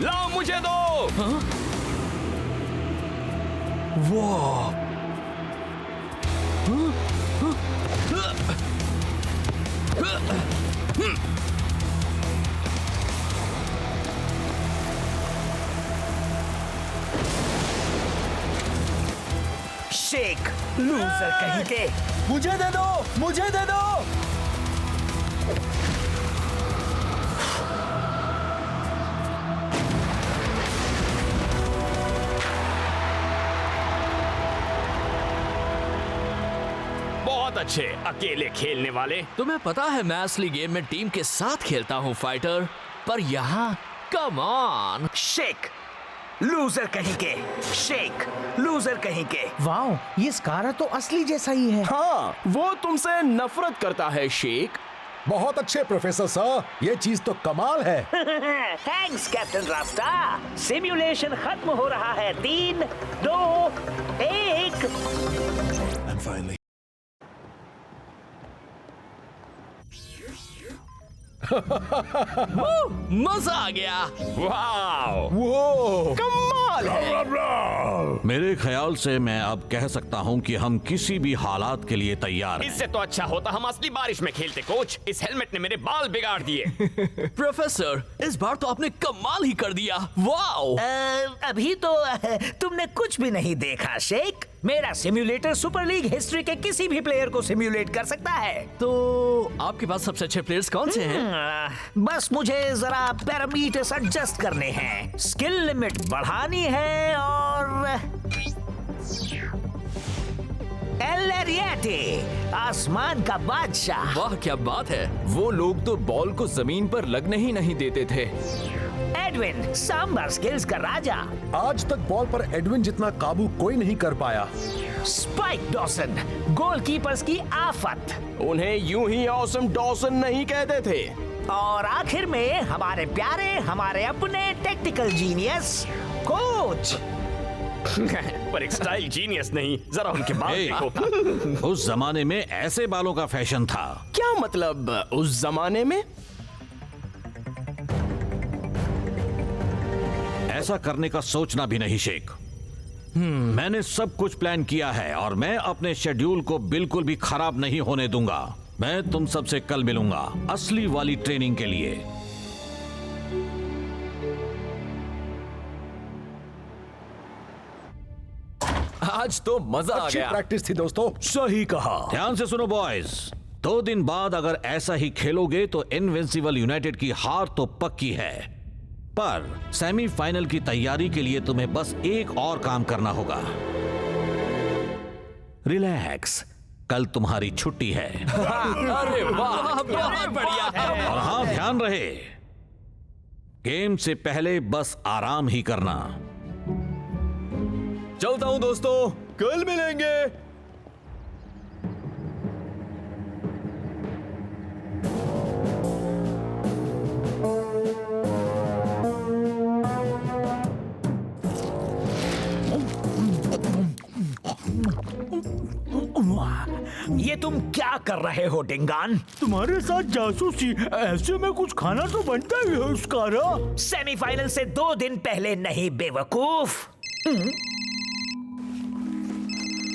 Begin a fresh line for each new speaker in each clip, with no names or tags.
लाओ मुझे दो।
वो
शेक, लूजर कहीं के।
मुझे दे दो, मुझे दे दो।
बहुत अच्छे अकेले खेलने वाले।
तुम्हें पता है मैं असली गेम में टीम के साथ खेलता हूँ फाइटर, पर यहाँ कम ऑन।
शेक, लूजर कहीं के। शेक, लूजर कहीं के।
वाओ, ये स्कारा तो असली जैसा ही है।
हाँ, वो तुमसे नफरत करता है शेक।
बहुत अच्छे प्रोफेसर सर, ये चीज तो कमाल है।
थैंक्स कैप्टन रास्ता। सिमुलेशन खत्म हो रहा है। 3, 2, 1।
मजा आ गया।
वाओ,
वो कमाल है।
मेरे ख्याल से मैं अब कह सकता हूँ कि हम किसी भी हालात के लिए तैयार हैं।
इससे तो अच्छा होता हम असली बारिश में खेलते। कोच, इस हेलमेट ने मेरे बाल बिगाड़ दिए।
प्रोफेसर, इस बार तो आपने कमाल ही कर दिया। वाओ।
अभी तो तुमने कुछ भी नहीं देखा शेक। मेरा सिम्युलेटर सुपर लीग हिस्ट्री के किसी भी प्लेयर को सिम्युलेट कर सकता है।
तो आपके पास सबसे अच्छे प्लेयर्स कौन से हैं?
बस मुझे जरा पैरामीटर्स एडजस्ट करने हैं, स्किल लिमिट बढ़ानी है और एल एरिएटे, आसमान का बादशाह।
वाह क्या बात है।
वो लोग तो बॉल को जमीन पर लगने ही नहीं देते थे।
एडविन, सांबर स्किल्स का राजा।
आज तक बॉल पर एडविन जितना काबू कोई नहीं कर पाया।
स्पाइक डॉसन, गोलकीपर्स की आफत।
उन्हें यूं ही ऑसम डॉसन नहीं कहते थे।
और आखिर में हमारे प्यारे, हमारे अपने टेक्निकल जीनियस कोच।
पर एक स्टाइल जीनियस नहीं, जरा उनके बाल
ए,
देखो।
उस जमाने में ऐसे बालों का फैशन था।
क्या मतलब उस जमाने में?
ऐसा करने का सोचना भी नहीं शेख। मैंने सब कुछ प्लान किया है और मैं अपने शेड्यूल को बिल्कुल भी खराब नहीं होने दूंगा। मैं तुम सबसे कल मिलूंगा असली वाली ट्रेनिंग के लिए।
आज तो मजा आ
अच्छी
गया।
प्रैक्टिस थी दोस्तों।
सही कहा।
ध्यान से सुनो बॉयज, 2 दिन बाद अगर ऐसा ही खेलोगे तो इनविंसिबल यूनाइटेड की हार तो पक्की है, पर सेमीफाइनल की तैयारी के लिए तुम्हें बस एक और काम करना होगा। रिलैक्स, कल तुम्हारी छुट्टी है।
अरे वाह,
बहुत बढ़िया है।
और हाँ, ध्यान रहे, गेम से पहले बस आराम ही करना।
चलता हूँ दोस्तों, कल मिलेंगे।
ये तुम क्या कर रहे हो डिंगान?
तुम्हारे साथ जासूसी, ऐसे में कुछ खाना तो बनता ही है स्कारा।
सेमीफाइनल से 2 दिन पहले नहीं बेवकूफ।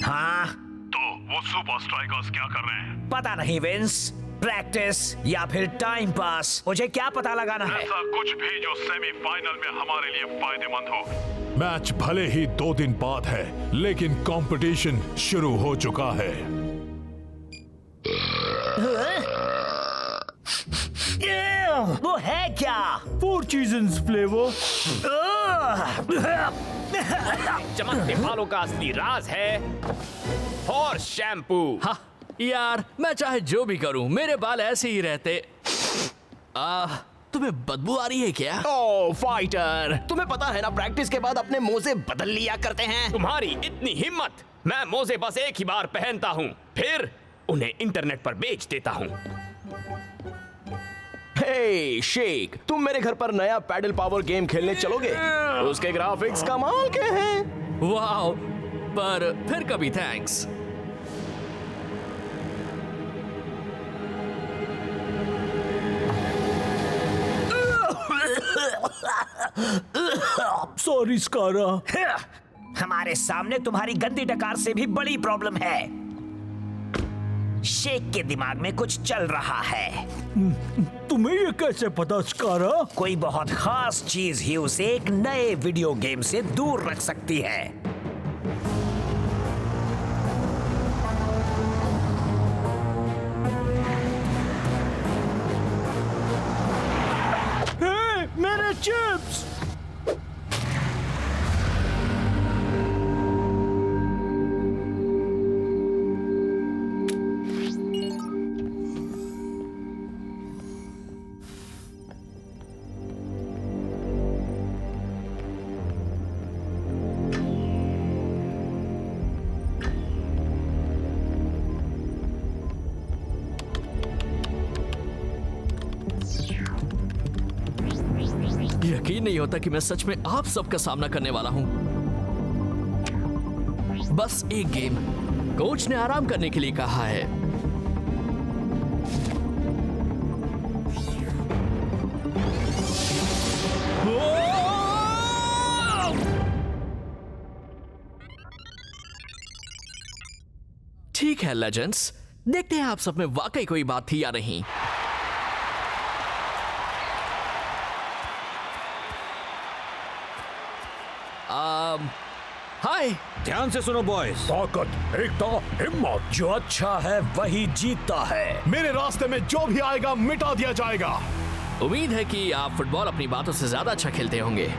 हाँ,
तो वो सुपर स्ट्राइकर्स क्या कर रहे हैं?
पता नहीं विंस, प्रैक्टिस या फिर टाइम पास, मुझे क्या पता लगाना है।
ऐसा कुछ भी जो सेमीफाइनल में हमारे लिए फायदेमंद हो। मैच भले ही 2 दिन बाद है, लेकिन कंपटीशन शुरू हो चुका है।
वो है क्या?
4 सीजन्स फ्लेवर।
चमकते बालों का असली राज है और शैम्पू।
हाँ यार, मैं चाहे जो भी करूं, मेरे बाल ऐसे ही रहते। तुम्हें बदबू आ रही है क्या?
ओ फाइटर, तुम्हें पता है ना प्रैक्टिस के बाद अपने मोजे बदल लिया करते हैं।
तुम्हारी इतनी हिम्मत! मैं मोजे बस एक ही बार पहनता हूँ, फिर उन्हें इंटरनेट पर बेच देता हूँ।
हे शेक, तुम मेरे घर पर नया पैडल पावर गेम खेलने चलोगे? उसके ग्राफिक्स कमाल के हैं।
वाह, पर फिर कभी थैंक्स।
सॉरी स्कारा।
हमारे सामने तुम्हारी गंदी डकार से भी बड़ी प्रॉब्लम है। शेख के दिमाग में कुछ चल रहा है।
तुम्हें ये कैसे पता स्कारा?
कोई बहुत खास चीज ही उसे एक नए वीडियो गेम से दूर रख सकती है।
हे, मेरे चिप्स!
यकीन नहीं होता कि मैं सच में आप सबका सामना करने वाला हूं। बस एक गेम। कोच ने आराम करने के लिए कहा है। ठीक है लेजेंड्स, देखते हैं आप सब में वाकई कोई बात थी या नहीं। हाय,
ध्यान से सुनो बॉयज।
ताकत, एकता, हिम्मत।
जो अच्छा है वही जीतता है।
मेरे रास्ते में जो भी आएगा मिटा दिया जाएगा।
उम्मीद है कि आप फुटबॉल अपनी बातों से ज्यादा अच्छा खेलते होंगे।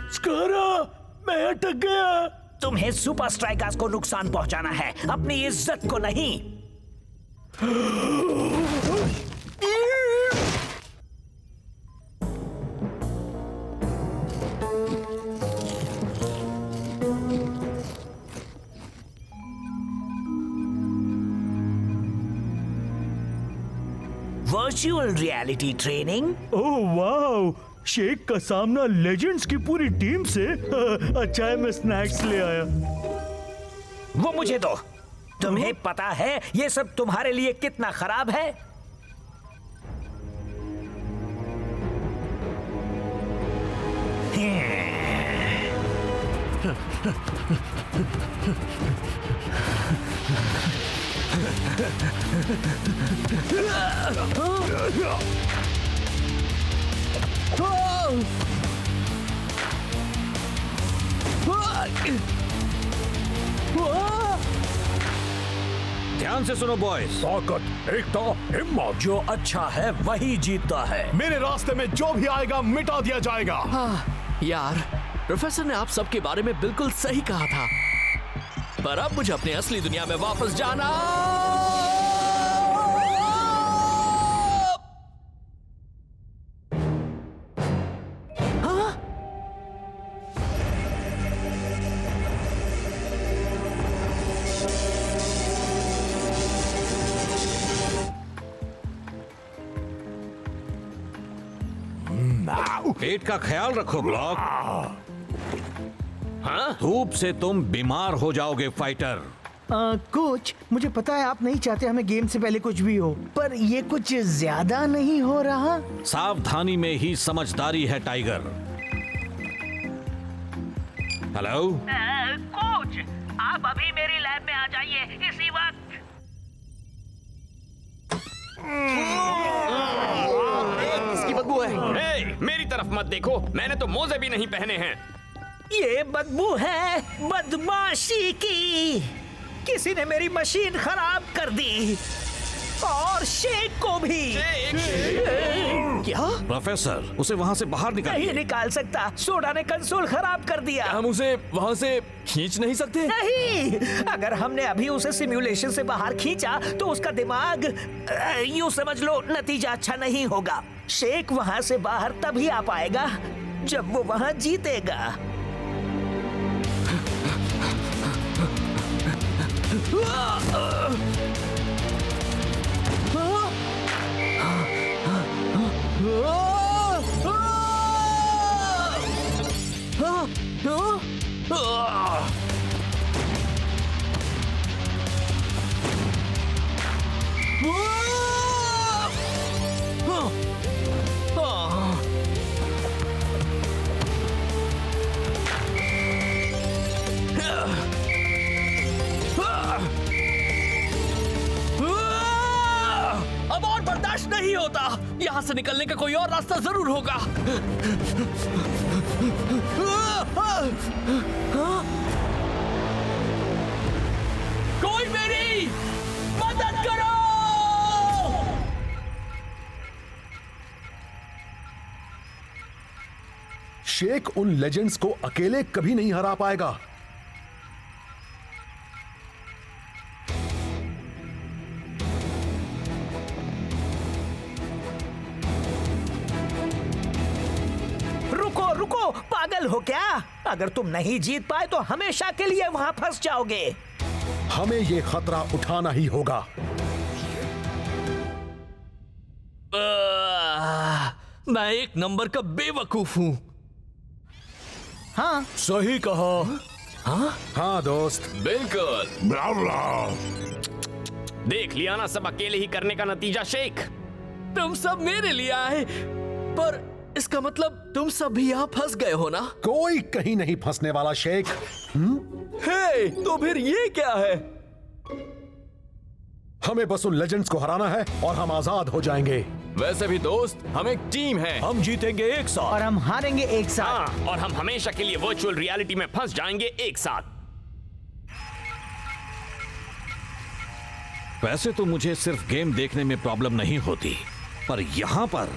स्कारा, मैं अटक गया।
तुम्हें सुपर स्ट्राइकर्स को नुकसान पहुंचाना है, अपनी इज्जत को नहीं। Virtual reality training.
Oh wow, शेख का सामना लेजेंड्स की पूरी टीम से। अच्छा है मैं स्नैक्स ले आया।
वो मुझे दो। तुम्हें पता है ये सब तुम्हारे लिए कितना खराब है?
ध्यान से सुनो बॉयज।
ताकत, एकता, हिम्मत।
जो अच्छा है वही जीतता है।
मेरे रास्ते में जो भी आएगा मिटा दिया जाएगा।
यार, प्रोफेसर ने आप सबके बारे में बिल्कुल सही कहा था, पर अब मुझे अपनी असली दुनिया में वापस जाना।
पेट का ख्याल रखो ब्लॉक। हाँ? धूप से तुम बीमार हो जाओगे फाइटर।
कोच, मुझे पता है आप नहीं चाहते हमें गेम से पहले कुछ भी हो, पर ये कुछ ज्यादा नहीं हो रहा?
सावधानी में ही समझदारी है टाइगर। हेलो
कोच, आप अभी मेरी लैब में आ जाइए इसी वक्त।
इसकी बदबू है।
ए, मेरी तरफ मत देखो, मैंने तो मोजे भी नहीं पहने हैं।
ये बदबू है बदमाशी की। किसी ने मेरी मशीन खराब कर दी और शेख को भी। क्या?
प्रोफेसर, उसे वहां से बाहर
नहीं
निकालिए।
निकाल सकता, सोडा ने कंसोल खराब कर दिया।
हम उसे वहां से खींच नहीं सकते?
नहीं, अगर हमने अभी उसे सिम्युलेशन से बाहर खींचा तो उसका दिमाग, यूं समझ लो, नतीजा अच्छा नहीं होगा। शेख वहां से बाहर तभी आ पाएगा जब वो वहां जीतेगा।
अब और बर्दाश्त नहीं होता। यहां से निकलने का कोई और रास्ता जरूर होगा। कोई मेरी मदद करो।
शेक उन लेजेंड्स को अकेले कभी नहीं हरा पाएगा।
रुको रुको, पागल हो क्या? अगर तुम नहीं जीत पाए तो हमेशा के लिए वहां फंस जाओगे।
हमें ये खतरा उठाना ही होगा।
मैं एक नंबर का बेवकूफ हूं।
हाँ,
सही कहा। हाँ दोस्त,
बिल्कुल। देख लिया ना, सब अकेले ही करने का नतीजा शेख।
तुम सब मेरे लिए आए, पर इसका मतलब तुम सब भी यहाँ फंस गए हो ना?
कोई कहीं नहीं फंसने वाला शेख।
हे, तो फिर ये क्या है?
हमें बस उन लेजेंड्स को हराना है और हम आजाद हो जाएंगे।
वैसे भी दोस्त, हम एक टीम है। हम जीतेंगे एक साथ
और हम हारेंगे एक साथ।
हाँ, और हम हमेशा के लिए वर्चुअल रियलिटी में फंस जाएंगे एक साथ।
वैसे तो मुझे सिर्फ गेम देखने में प्रॉब्लम नहीं होती, पर यहाँ पर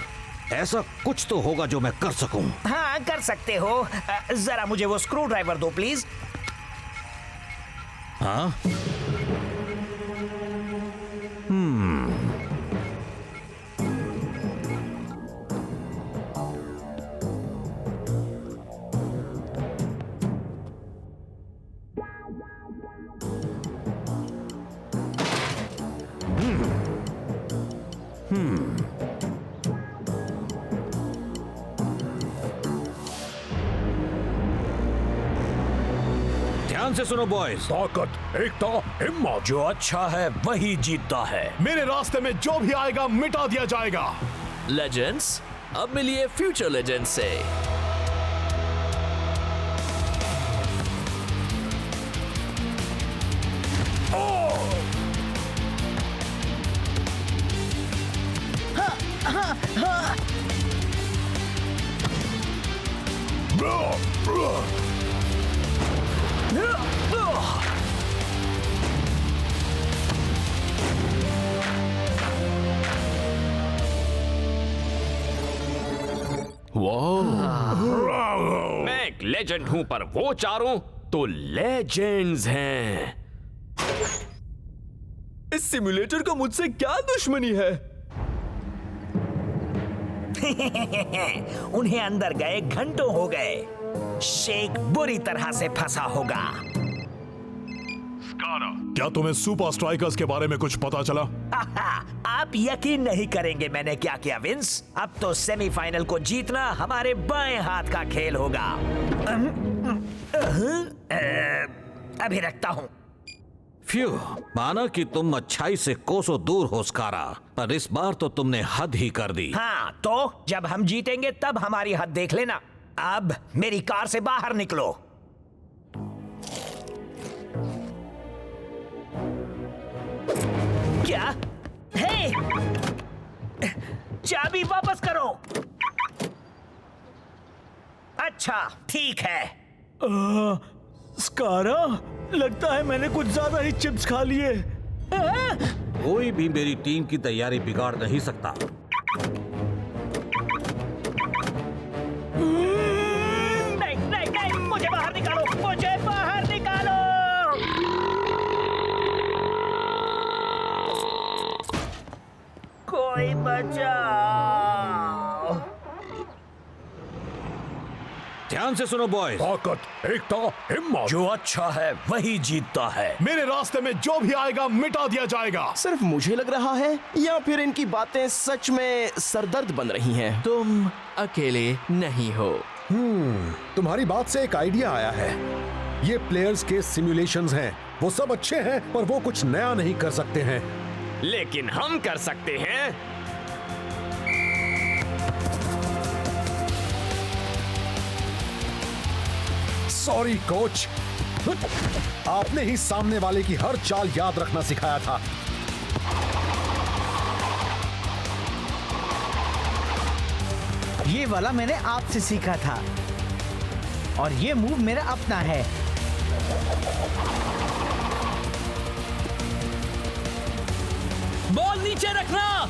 ऐसा कुछ तो होगा जो मैं कर सकूं।
हाँ कर सकते हो। जरा मुझे वो स्क्रू ड्राइवर दो प्लीज।
हाँ? ध्यान से सुनो बॉयज।
ताकत, एकता, हिम्मत।
जो अच्छा है वही जीतता है।
मेरे रास्ते में जो भी आएगा मिटा दिया जाएगा।
लेजेंड्स, अब मिलिए फ्यूचर लेजेंड्स से।
मैं एक लेजेंड हूं, पर वो चारों तो लेजेंड्स हैं।
इस सिम्युलेटर को मुझसे क्या दुश्मनी है?
उन्हें अंदर गए घंटों हो गए। शेख बुरी तरह से फंसा होगा।
क्या तुम्हें सुपर स्ट्राइकर्स के बारे में कुछ पता चला?
आप यकीन नहीं करेंगे मैंने क्या किया विंस। अब तो सेमीफाइनल को जीतना हमारे बाएं हाथ का खेल होगा। अभी रखता हूं।
फ्यू, माना कि तुम अच्छाई से कोसों दूर हो स्कारा, पर इस बार तो तुमने हद ही कर दी।
हाँ, तो जब हम जीतेंगे तब हमारी हद देख लेना। अब मेरी कार से बाहर निकलो। क्या? हे! चाबी वापस करो। अच्छा, ठीक है।
स्कारा, लगता है मैंने कुछ ज्यादा ही चिप्स खा लिए।
कोई भी मेरी टीम की तैयारी बिगाड़ नहीं सकता।
नहीं, नहीं, नहीं, मुझे बाहर निकालो, मुझे बाहर निकालो। कोई बचाओ।
ध्यान से सुनो बॉयज।
ताकत, एकता, हिम्मत।
जो अच्छा है वही जीतता है।
मेरे रास्ते में जो भी आएगा मिटा दिया जाएगा।
सिर्फ मुझे लग रहा है या फिर इनकी बातें सच में सरदर्द बन रही हैं?
तुम अकेले नहीं हो।
तुम्हारी बात से एक आइडिया आया है। ये प्लेयर्स के सिमुलेशंस हैं। वो सब अच्छे हैं पर वो कुछ नया नहीं कर सकते हैं।
लेकिन हम कर सकते हैं।
सॉरी कोच, आपने ही सामने वाले की हर चाल याद रखना सिखाया था।
ये वाला मैंने आपसे सीखा था और ये मूव मेरा अपना है।
बॉल नीचे रखना।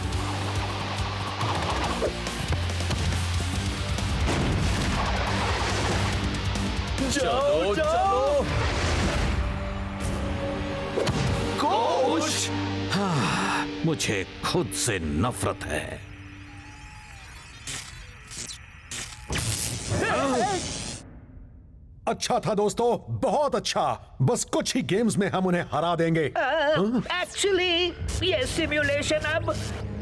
चलो चलो कोच।
मुझे खुद से नफरत है।
अच्छा था दोस्तों, बहुत अच्छा। बस कुछ ही गेम्स में हम उन्हें हरा देंगे।
एक्चुअली ये सिमुलेशन अब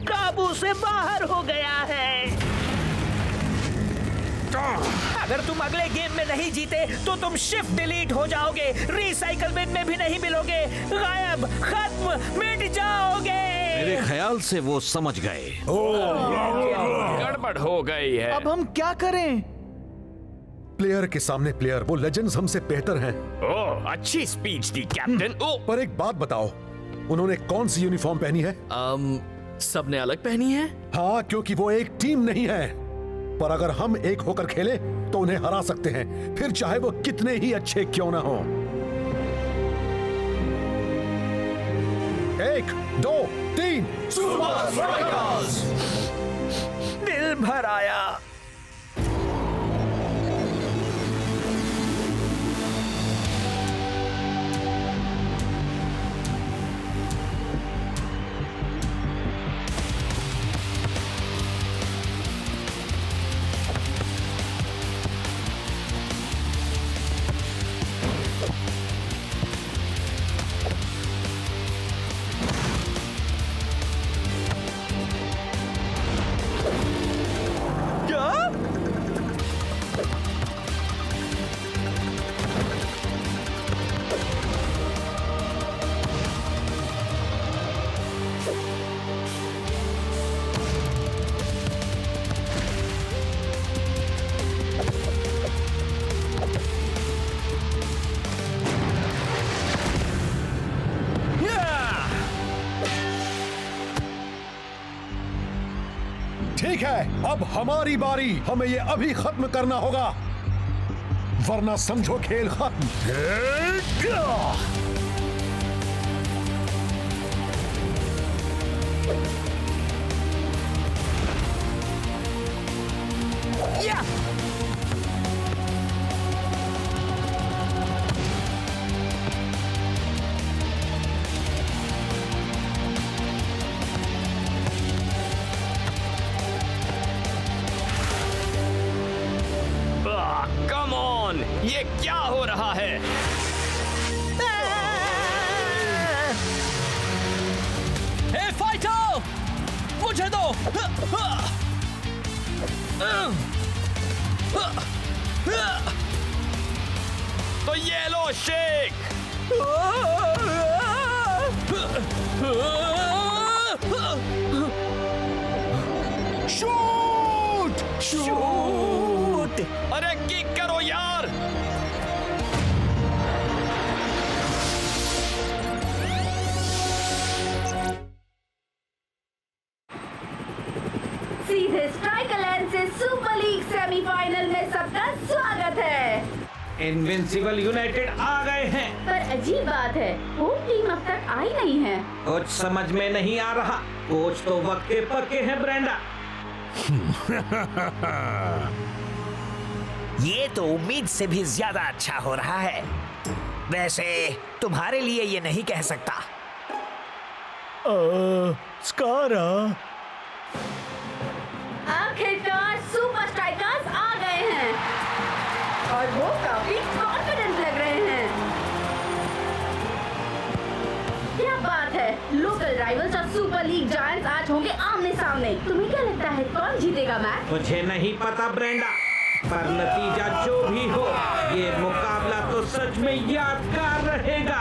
काबू से बाहर हो गया है। अगर तुम अगले गेम में नहीं जीते तो तुम शिफ्ट डिलीट हो जाओगे, रिसाइकल बिन में भी नहीं मिलोगे, गायब, खत्म, मिट जाओगे।
मेरे ख्याल से वो समझ गए।
गड़बड़ हो गई है।
अब हम क्या करें?
प्लेयर के सामने प्लेयर, वो लेजेंड्स हमसे बेहतर हैं।
ओह, अच्छी स्पीच दी कैप्टन। ओह,
पर एक बात बताओ, उन्होंने कौन सी यूनिफॉर्म पहनी है?
सबने अलग पहनी है।
हाँ, क्योंकि वो एक टीम नहीं है। पर अगर हम एक होकर खेले तो उन्हें हरा सकते हैं, फिर चाहे वो कितने ही अच्छे क्यों ना हो। 1, 2, 3 सुपर स्ट्राइकर्स।
दिल भर आया।
ठीक है, अब हमारी बारी। हमें ये अभी खत्म करना होगा, वरना समझो खेल खत्म।
या!
कम ऑन, ये क्या हो रहा है?
हे फाइटर, मुझे दो।
तो ये लो शेक।
शूट!
शूट!
अरे किक करो यार।
सीधे स्ट्राइकर लैंड से सुपर लीग सेमीफाइनल में सबका स्वागत है।
इनविंसिबल यूनाइटेड आ गए हैं।
पर अजीब बात है, होम टीम अब तक आई नहीं है।
कुछ समझ में नहीं आ रहा। कोच तो वक्त के पक्के हैं ब्रेंडा।
ये तो उम्मीद से भी ज्यादा अच्छा हो रहा है। वैसे तुम्हारे लिए ये नहीं कह सकता।
स्कारा,
आखिरकार सुपर स्ट्राइकर्स आ गए हैं। रियल राइवल्स और सुपर लीग जायंट्स आज होंगे आमने सामने। तुम्हें क्या लगता है कौन जीतेगा मैच?
मुझे नहीं पता ब्रेंडा, पर नतीजा जो भी हो, ये मुकाबला तो सच में यादगार रहेगा।